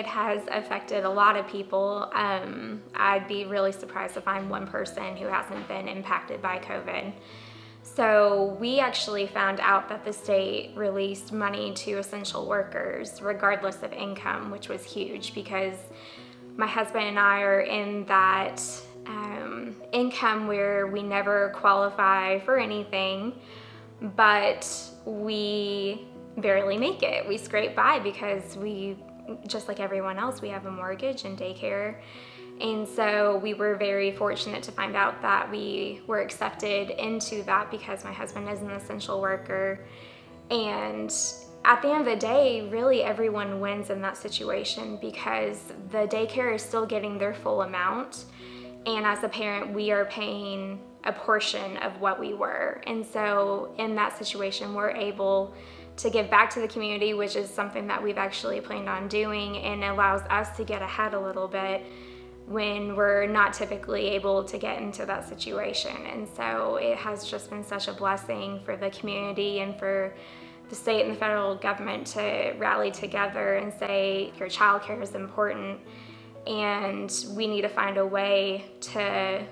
has affected a lot of people. I'd be really surprised to find one person who hasn't been impacted by COVID. So we actually found out that the state released money to essential workers regardless of income, which was huge because my husband and I are in that income where we never qualify for anything, but we barely make it. We scrape by because we, just like everyone else, we have a mortgage and daycare. And so we were very fortunate to find out that we were accepted into that because my husband is an essential worker. And at the end of the day, really everyone wins in that situation because the daycare is still getting their full amount. And as a parent, we are paying a portion of what we were. And so in that situation, we're able to give back to the community, which is something that we've actually planned on doing, and allows us to get ahead a little bit when we're not typically able to get into that situation. And so it has just been such a blessing for the community and for the state and the federal government to rally together and say, your childcare is important and we need to find a way to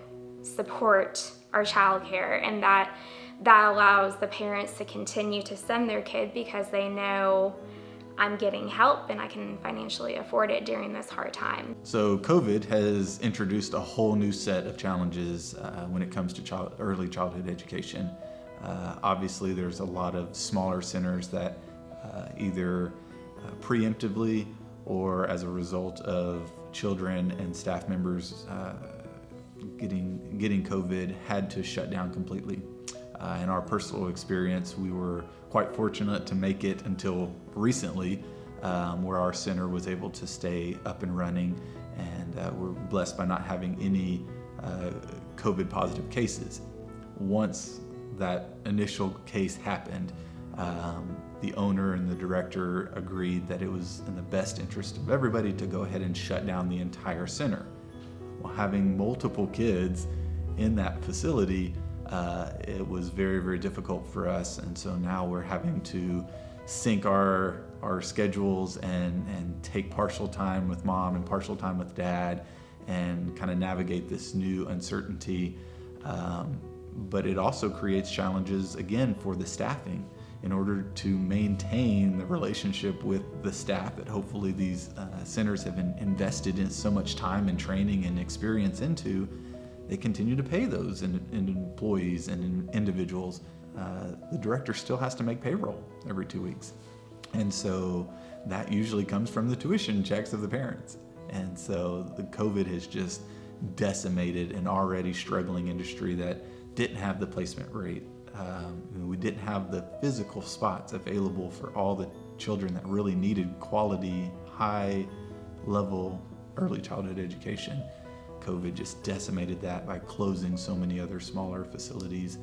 support our childcare, and that allows the parents to continue to send their kid because they know I'm getting help and I can financially afford it during this hard time. So COVID has introduced a whole new set of challenges when it comes to early childhood education. Obviously, there's a lot of smaller centers that either preemptively or as a result of children and staff members getting COVID had to shut down completely. In our personal experience, we were quite fortunate to make it until recently, where our center was able to stay up and running, and we're blessed by not having any COVID positive cases. Once that initial case happened, the owner and the director agreed that it was in the best interest of everybody to go ahead and shut down the entire center. Well, having multiple kids in that facility, it was very, very difficult for us, and so now we're having to sync our schedules and take partial time with mom and partial time with dad and kind of navigate this new uncertainty. But it also creates challenges, again, for the staffing in order to maintain the relationship with the staff that hopefully these centers have invested in so much time and training and experience into. They continue to pay those employees and individuals. The director still has to make payroll every 2 weeks. And so that usually comes from the tuition checks of the parents. And so the COVID has just decimated an already struggling industry that didn't have the placement rate. We didn't have the physical spots available for all the children that really needed quality, high-level early childhood education. COVID just decimated that by closing so many other smaller facilities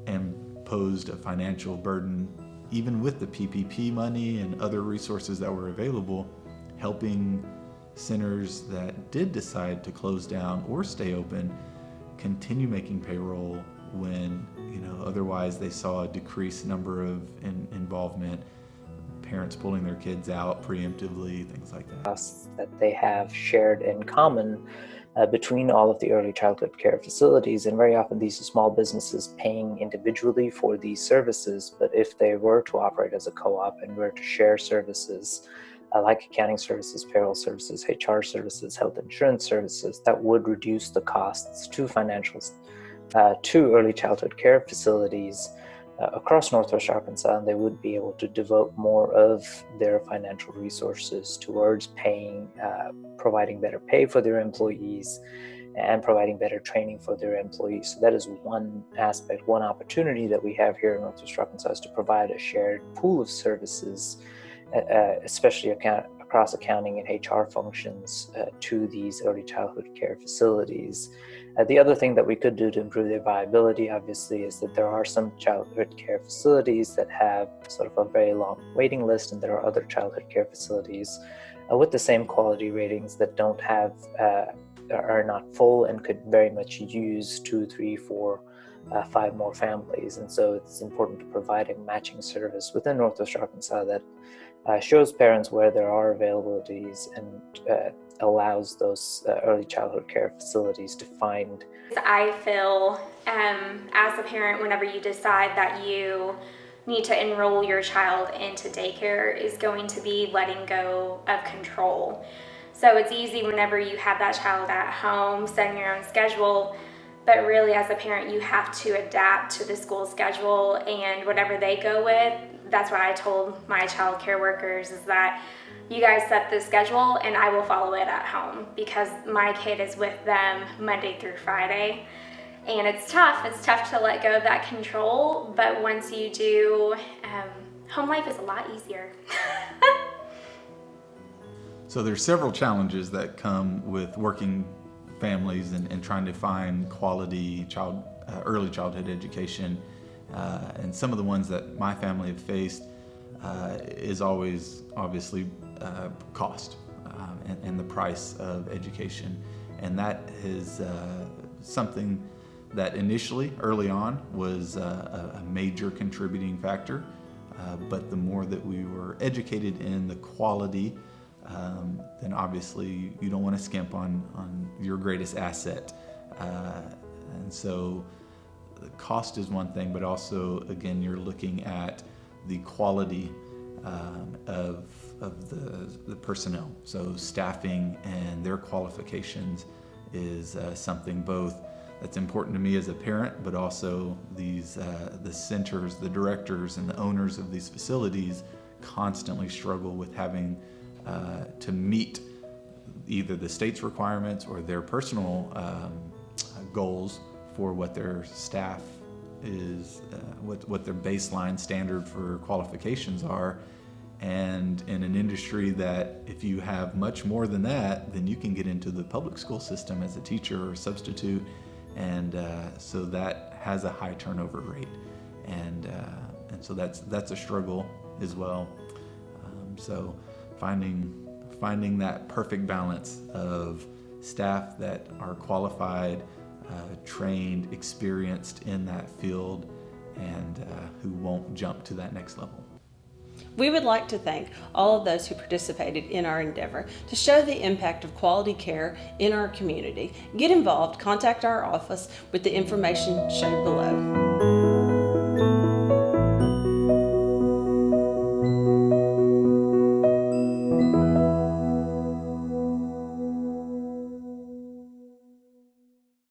and posed a financial burden, even with the PPP money and other resources that were available, helping centers that did decide to close down or stay open continue making payroll when otherwise they saw a decreased number of involvement, parents pulling their kids out preemptively, things like that. That they have shared in common between all of the early childhood care facilities, and very often these are small businesses paying individually for these services, but if they were to operate as a co-op and were to share services like accounting services, payroll services, HR services, health insurance services, that would reduce the costs to financials to early childhood care facilities across Northwest Arkansas, and they would be able to devote more of their financial resources towards providing better pay for their employees and providing better training for their employees. So that is one aspect, one opportunity that we have here in Northwest Arkansas, is to provide a shared pool of services, especially across accounting and HR functions to these early childhood care facilities. The other thing that we could do to improve their viability, obviously, is that there are some childhood care facilities that have sort of a very long waiting list, and there are other childhood care facilities with the same quality ratings that don't have are not full and could very much use 2, 3, 4, 5 more families. And so it's important to provide a matching service within Northwest Arkansas that shows parents where there are availabilities and allows those early childhood care facilities to find. I feel as a parent, whenever you decide that you need to enroll your child into daycare, is going to be letting go of control. So it's easy whenever you have that child at home, setting your own schedule, but really as a parent, you have to adapt to the school schedule and whatever they go with. That's what I told my child care workers, is that you guys set the schedule and I will follow it at home, because my kid is with them Monday through Friday. And it's tough to let go of that control, but once you do, home life is a lot easier. So there's several challenges that come with working families and trying to find quality early childhood education. And some of the ones that my family have faced is always obviously cost and the price of education. And that is something that initially, early on, was a major contributing factor. But the more that we were educated in the quality, then obviously you don't want to skimp on your greatest asset. And so the cost is one thing, but also, again, you're looking at the quality of the personnel. So staffing and their qualifications is something both that's important to me as a parent, but also these the centers, the directors, and the owners of these facilities constantly struggle with having to meet either the state's requirements or their personal goals for what their staff is, what their baseline standard for qualifications are. And in an industry that if you have much more than that, then you can get into the public school system as a teacher or substitute. And so that has a high turnover rate. And so that's a struggle as well. So finding that perfect balance of staff that are qualified, trained, experienced in that field, and who won't jump to that next level. We would like to thank all of those who participated in our endeavor to show the impact of quality care in our community. Get involved, contact our office with the information shown below.